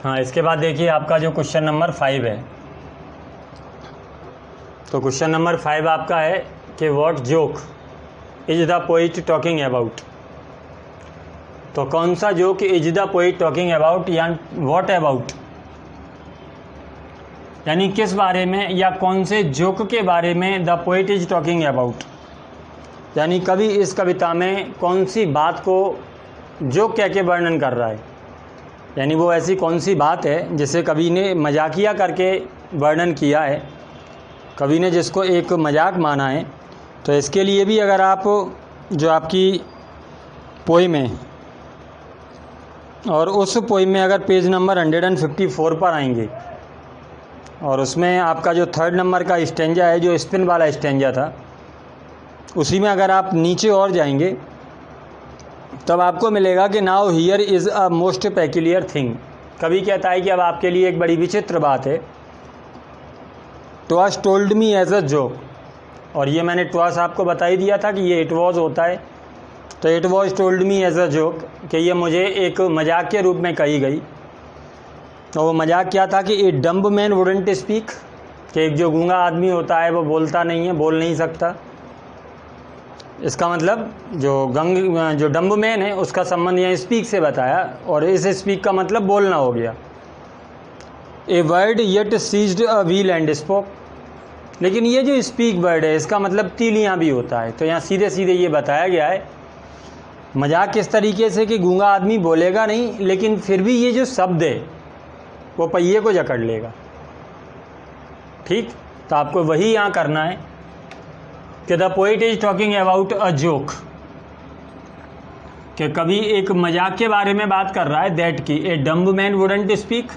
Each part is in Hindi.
हाँ, इसके बाद देखिए आपका जो क्वेश्चन नंबर 5 है। तो क्वेश्चन नंबर 5 आपका है कि what joke is the poet talking about. तो कौन सा joke is the poet talking about या व्हाट अबाउट, यानी किस बारे में या कौन से जोक के बारे में the poet is talking about, यानी कवि इस कविता में कौन सी बात को जोक कह के वर्णन कर रहा है, यानी वो ऐसी कौन सी बात है जिसे कवि ने मजाकिया करके वर्णन किया है, कवि ने जिसको एक मजाक माना है। तो इसके लिए भी अगर आप जो आपकी पोइम है और उस पोइम में अगर पेज नंबर 154 पर आएंगे और उसमें आपका जो 3rd नंबर का स्टेंजा है, जो स्पिन वाला स्टेंजा था, उसी में अगर आप नीचे और जाएंगे तब आपको मिलेगा कि now here is a most peculiar thing. कवि कहता है कि अब आपके लिए एक बड़ी विचित्र बात है। ट्वास told me as a joke, और ये मैंने ट्वास आपको बता ही दिया था कि ये इट वॉज होता है। तो it was told me as a joke कि ये मुझे एक मजाक के रूप में कही गई। तो वो मजाक क्या था कि ए डम्ब मैन वुडंट स्पीक, कि एक जो गूंगा आदमी होता है वो बोलता नहीं है, बोल नहीं सकता। इसका मतलब जो डम्ब मैन है उसका संबंध यहाँ स्पीक से बताया, और इस स्पीक का मतलब बोलना हो गया। A word yet seized a wheel and spoke, लेकिन ये जो स्पीक वर्ड है इसका मतलब तीलियाँ भी होता है। तो यहाँ सीधे सीधे ये बताया गया है मजाक किस तरीके से कि गूंगा आदमी बोलेगा नहीं, लेकिन फिर भी ये जो शब्द है वो पहिए को जकड़ लेगा। ठीक, तो आपको वही यहाँ करना है कि the poet is talking about a joke, कि कभी एक मजाक के बारे में बात कर रहा है। दैट की ए डम्ब मैन वुडंट स्पीक,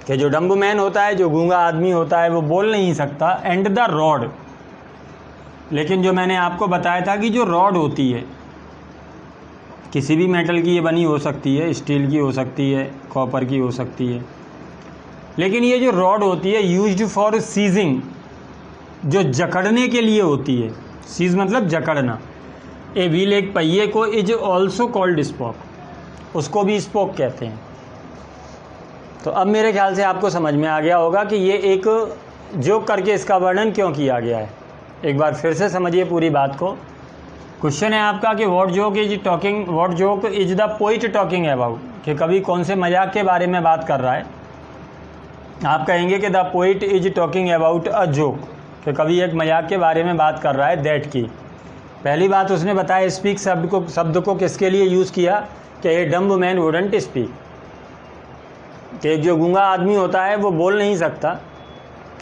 कि जो डम्ब मैन होता है, जो गूंगा आदमी होता है, वो बोल नहीं सकता। एंड द रॉड, लेकिन जो मैंने आपको बताया था कि जो रॉड होती है किसी भी मेटल की ये बनी हो सकती है, स्टील की हो सकती है, कॉपर की हो सकती है, लेकिन ये जो रॉड होती है यूज्ड फॉर सीजिंग, जो जकड़ने के लिए होती है। सीज मतलब जकड़ना। ए व्हील, एक पहिए को, इज ऑल्सो कॉल्ड स्पोक, उसको भी स्पोक कहते हैं। तो अब मेरे ख्याल से आपको समझ में आ गया होगा कि ये एक जोक करके इसका वर्णन क्यों किया गया है। एक बार फिर से समझिए पूरी बात को। क्वेश्चन है आपका कि what joke is the poet talking about, कि कवि कौन से मजाक के बारे में बात कर रहा है। आप कहेंगे कि the poet is talking about a joke, कि कवि एक मजाक के बारे में बात कर रहा है। दैट की पहली बात उसने बताया स्पीक शब्द को किसके लिए यूज़ किया, कि ए डम्ब मैन वुडंट स्पीक, कि एक जो गूंगा आदमी होता है वो बोल नहीं सकता,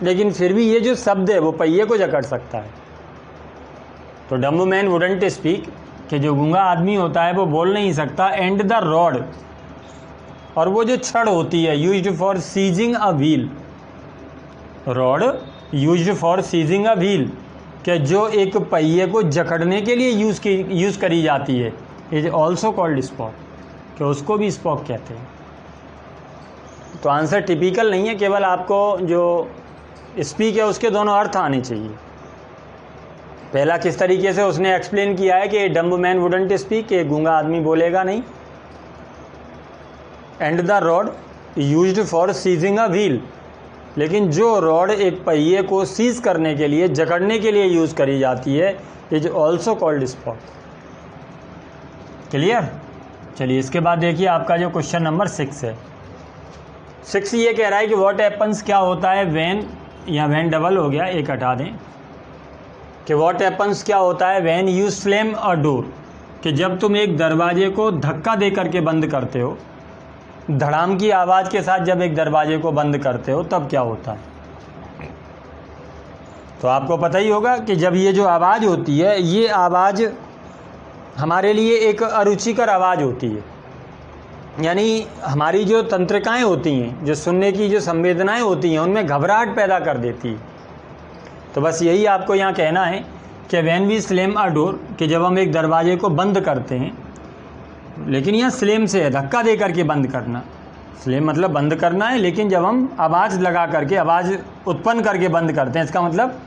लेकिन फिर भी ये जो शब्द है वो पहिए को जकड़ सकता है। तो डम्ब मैन वुडंट स्पीक, कि जो गूंगा आदमी होता है वो बोल नहीं सकता। एंड द रॉड, और वो जो छड़ होती है used for seizing a wheel, rod used for seizing a wheel, कि जो एक पहिए को जकड़ने के लिए यूज़ करी जाती है, इज ऑल्सो कॉल्ड स्पॉक, कि उसको भी स्पॉक कहते हैं। तो आंसर टिपिकल नहीं है, केवल आपको जो स्पीक है उसके दोनों अर्थ आने चाहिए। पहला किस तरीके से उसने एक्सप्लेन किया है कि डम्ब मैन वुडंट स्पीक, कि गूंगा आदमी बोलेगा नहीं। And the rod used for seizing a wheel, लेकिन जो रॉड एक पहिए को सीज करने के लिए, जकड़ने के लिए यूज़ करी जाती है, is also called spoke. Clear. चलिए इसके बाद देखिए आपका जो क्वेश्चन नंबर 6 है। 6 ये कह रहा है कि व्हाट हैपन्स, क्या होता है व्हेन, या व्हेन डबल हो गया, एक हटा दें, कि व्हाट हैपन्स क्या होता है when you slam a door, कि जब तुम एक दरवाजे को धक्का दे करके बंद करते हो, धड़ाम की आवाज़ के साथ जब एक दरवाजे को बंद करते हो तब क्या होता है। तो आपको पता ही होगा कि जब ये जो आवाज़ होती है, ये आवाज़ हमारे लिए एक अरुचिकर आवाज़ होती है, यानी हमारी जो तंत्रिकाएं होती हैं, जो सुनने की जो संवेदनाएं होती हैं, उनमें घबराहट पैदा कर देती है। तो बस यही आपको यहाँ कहना है कि when we slam a door, कि जब हम एक दरवाजे को बंद करते हैं, लेकिन यहाँ स्लैम से है, धक्का दे करके बंद करना। स्लैम मतलब बंद करना है, लेकिन जब हम आवाज़ लगा करके, आवाज़ उत्पन्न करके बंद करते हैं, इसका मतलब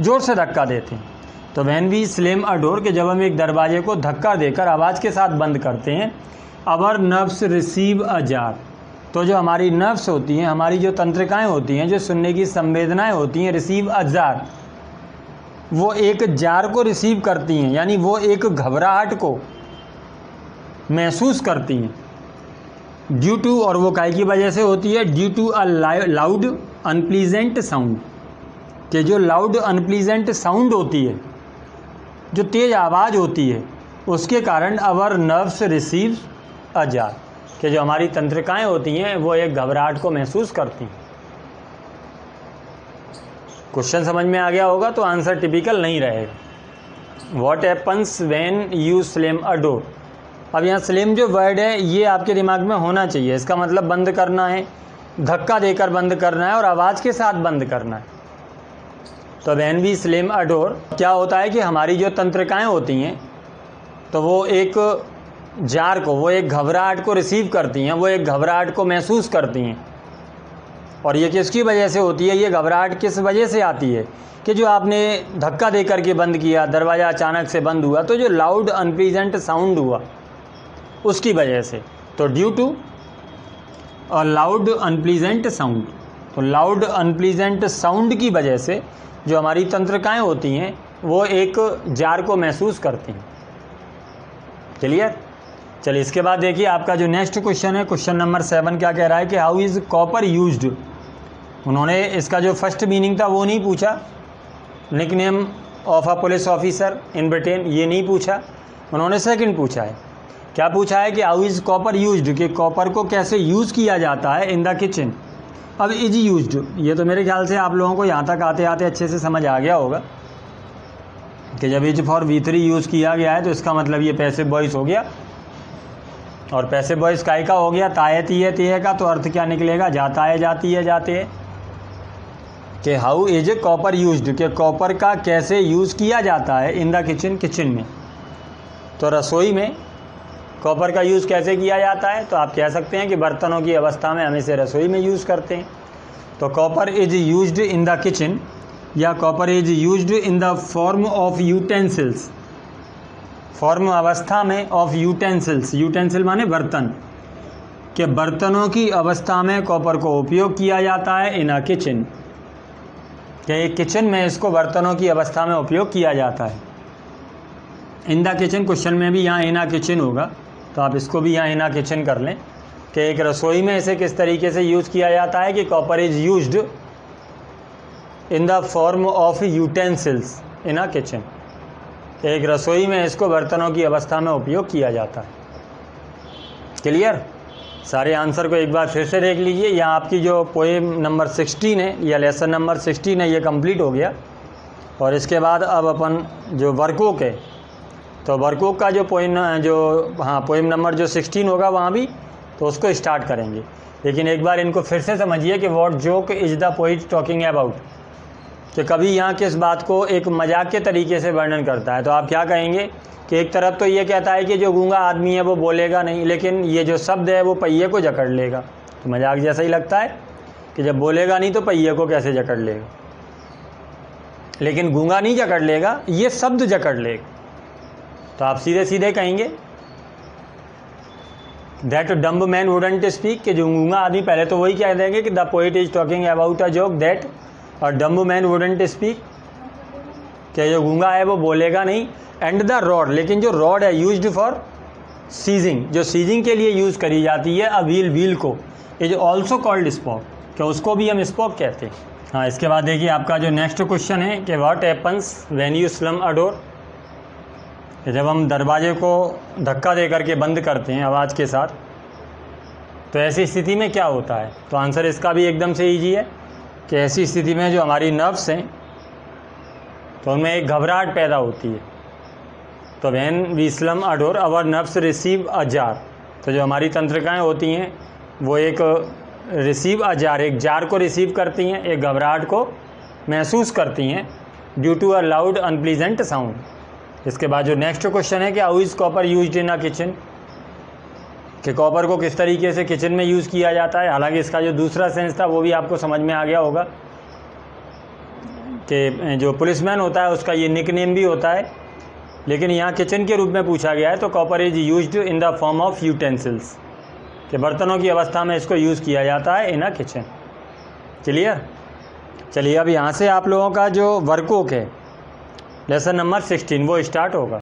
ज़ोर से धक्का देते हैं। तो when we slam a door, कि जब हम एक दरवाजे को धक्का देकर आवाज़ के साथ बंद करते हैं, our nerves receive a jar, तो जो हमारी नर्व्स होती हैं, हमारी जो तंत्रिकाएं होती हैं, जो सुनने की संवेदनाएं होती हैं, रिसीव अ जार, वो एक जार को रिसीव करती हैं, यानी वो एक घबराहट को महसूस करती हैं। ड्यू टू, और वो काय की वजह से होती है, due to a loud unpleasant sound, कि जो लाउड अनप्लीजेंट साउंड होती है, जो तेज़ आवाज़ होती है, उसके कारण our nerves receive a jar, कि जो हमारी तंत्रिकाएं होती हैं वो एक घबराहट को महसूस करती हैं। क्वेश्चन समझ में आ गया होगा तो आंसर टिपिकल नहीं रहेगा। What happens when you slam a door. अब यहाँ स्लैम जो वर्ड है ये आपके दिमाग में होना चाहिए। इसका मतलब बंद करना है, धक्का देकर बंद करना है और आवाज़ के साथ बंद करना है। तो when we slam a door, क्या होता है कि हमारी जो तंत्रिकाएं होती हैं तो वो एक जार को, वो एक घबराहट को रिसीव करती हैं, वो एक घबराहट को महसूस करती हैं। और ये किसकी वजह से होती है? ये घबराहट किस वजह से आती है कि जो आपने धक्का दे करके बंद किया, दरवाज़ा अचानक से बंद हुआ, तो जो लाउड अनप्लीजेंट साउंड हुआ उसकी वजह से। तो ड्यू टू और लाउड अनप्लीजेंट साउंड, तो लाउड अनप्लीजेंट साउंड की वजह से जो हमारी तंत्रिकाएं होती हैं वो एक जार को महसूस करती हैं। क्लियर? चलिए इसके बाद देखिए आपका जो नेक्स्ट क्वेश्चन है, क्वेश्चन नंबर 7 क्या कह रहा है कि हाउ इज़ कॉपर यूज्ड। उन्होंने इसका जो फर्स्ट मीनिंग था वो नहीं पूछा, nickname of a police officer in Britain, ये नहीं पूछा। उन्होंने सेकंड पूछा है, क्या पूछा है कि हाउ इज़ कॉपर यूज्ड, कि कॉपर को कैसे यूज़ किया जाता है इन द किचन। अब इज यूज्ड, ये तो मेरे ख्याल से आप लोगों को यहाँ तक आते आते अच्छे से समझ आ गया होगा कि जब इज फॉर V3 यूज़ किया गया है तो इसका मतलब ये पैसिव वॉइस हो गया। और पैसिव वॉइस काय का हो गया? तायती है तेय का। तो अर्थ क्या निकलेगा? जाता है, जाती है, जाते हैं। कि हाउ इज कॉपर यूज्ड, कि कॉपर का कैसे यूज़ किया जाता है इन द किचन, किचन में। तो रसोई में कॉपर का यूज़ कैसे किया जाता है? तो आप कह सकते हैं कि बर्तनों की अवस्था में हम इसे रसोई में यूज़ करते हैं। तो copper is used in the kitchen, या copper is used in the form of utensils, form अवस्था में ऑफ यूटेंसिल्स, यूटेंसिल माने बर्तन, के बर्तनों की अवस्था में कॉपर को उपयोग किया जाता है इन अ किचन, कि एक किचन में इसको बर्तनों की अवस्था में उपयोग किया जाता है। इन द किचन, क्वेश्चन में भी यहाँ इन अ किचन होगा तो आप इसको भी यहाँ इन अ किचन कर लें कि एक रसोई में इसे किस तरीके से यूज़ किया जाता है कि copper is used in the form of utensils in a kitchen, एक रसोई में इसको बर्तनों की अवस्था में उपयोग किया जाता है। क्लियर? सारे आंसर को एक बार फिर से देख लीजिए। यहाँ आपकी जो पोएम नंबर 16 है या लेसन नंबर 16 है ये कंप्लीट हो गया। और इसके बाद अब अपन जो वर्कबुक है, तो वर्कबुक का जो पोएम नंबर जो 16 होगा वहाँ भी तो उसको स्टार्ट करेंगे। लेकिन एक बार इनको फिर से समझिए कि what joke is the poet talking about, कि कभी यहाँ किस बात को एक मजाक के तरीके से वर्णन करता है। तो आप क्या कहेंगे कि एक तरफ तो ये कहता है कि जो गूंगा आदमी है वो बोलेगा नहीं, लेकिन ये जो शब्द है वो पहिए को जकड़ लेगा। तो मजाक जैसा ही लगता है कि जब बोलेगा नहीं तो पहिए को कैसे जकड़ लेगा, लेकिन गूंगा नहीं जकड़ लेगा, ये शब्द जकड़ लेगा। तो आप सीधे सीधे कहेंगे that dumb man wouldn't speak, कि जो गूंगा आदमी, पहले तो वही कह देंगे कि the poet is talking about a joke that और डम्ब मैन वुडंट स्पीक, कि जो गूंगा है वो बोलेगा नहीं। एंड द रॉड, लेकिन जो रॉड है यूज्ड फॉर सीजिंग, जो सीजिंग के लिए यूज़ करी जाती है, अ व्हील को इज ऑल्सो कॉल्ड स्पॉक, कि उसको भी हम स्पॉक कहते हैं। हाँ, इसके बाद देखिए आपका जो नेक्स्ट क्वेश्चन है कि what happens when you slum a door, जब हम दरवाजे को धक्का दे करके बंद करते हैं आवाज़ के साथ, तो ऐसी स्थिति में क्या होता है। तो आंसर इसका भी एकदम से ईजी है कि ऐसी स्थिति में जो हमारी नर्व्स हैं तो उनमें एक घबराहट पैदा होती है। तो when we slam a door our nerves receive a jar, तो जो हमारी तंत्रिकाएं होती हैं वो एक रिसीव अ जार, एक जार को रिसीव करती हैं, एक घबराहट को महसूस करती हैं due to a loud unpleasant sound. इसके बाद जो नेक्स्ट क्वेश्चन है कि how is copper used in a kitchen, कि कॉपर को किस तरीके से किचन में यूज़ किया जाता है। हालांकि इसका जो दूसरा सेंस था वो भी आपको समझ में आ गया होगा कि जो पुलिसमैन होता है उसका ये निकनेम भी होता है, लेकिन यहाँ किचन के रूप में पूछा गया है। तो copper is used in the form of utensils, कि बर्तनों की अवस्था में इसको यूज़ किया जाता है इन अ किचन। क्लियर? चलिए अब यहाँ से आप लोगों का जो वर्कबुक है लेसन नंबर 16 वो स्टार्ट होगा।